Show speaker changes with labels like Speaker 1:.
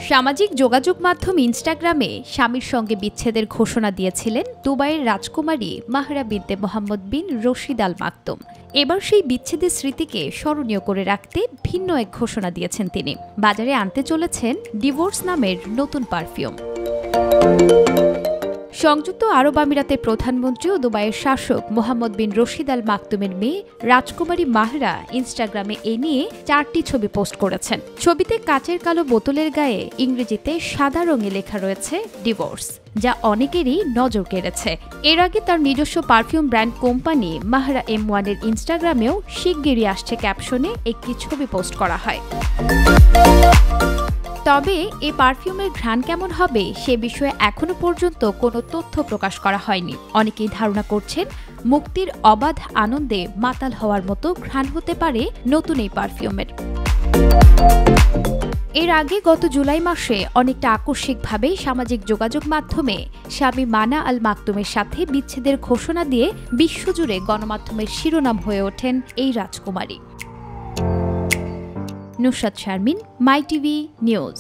Speaker 1: সামাজিক যোগাযোগ মাধ্যম ইনস্টাগ্রামে স্বামীর সঙ্গে বিচ্ছেদের ঘোষণা দিয়েছিলেন দুবাইয়ের রাজকুমারী মাহরা বিনতে মোহাম্মদ বিন রশিদ আল মাকতুম। এবার সেই বিচ্ছেদের স্মৃতিকে স্মরণীয় করে রাখতে ভিন্ন এক ঘোষণা দিয়েছেন তিনি। বাজারে আনতে চলেছেন ডিভোর্স নামের নতুন পারফিউম। সংযুক্ত আরব আমিরাতের প্রধানমন্ত্রী ও দুবাইয়ের শাসক মোহাম্মদ বিন রশিদ আল মাকতুমের মেয়ে রাজকুমারী মাহরা ইনস্টাগ্রামে এ নিয়ে 4টি ছবি পোস্ট করেছেন। ছবিতে কাচের কালো বোতলের গায়ে ইংরেজিতে সাদা রঙে লেখা রয়েছে ডিভোর্স, যা অনেকেরই নজর কেড়েছে। এর আগে তার নিজস্ব পারফিউম ব্র্যান্ড কোম্পানি মাহরা M1 এর ইনস্টাগ্রামেও শিগগিরই আসছে ক্যাপশনে একটি ছবি পোস্ট করা হয়। তবে এই পারফিউমের ঘ্রাণ কেমন হবে সে বিষয়ে এখনো পর্যন্ত কোনো তথ্য প্রকাশ করা হয়নি। অনেকেই ধারণা করছেন মুক্তির অবাধ আনন্দে মাতাল হওয়ার মতো ঘ্রাণ হতে পারে নতুন এই পারফিউমের। এর আগে গত জুলাই মাসে অনেকটা আকস্মিকভাবে সামাজিক যোগাযোগ মাধ্যমে স্বামী মানা আল মাকতুমের সাথে বিচ্ছেদের ঘোষণা দিয়ে বিশ্বজুড়ে গণমাধ্যমের শিরোনাম হয়ে ওঠেন এই রাজকুমারী। নুসরাত শারমিন, মাই টিভি নিউজ।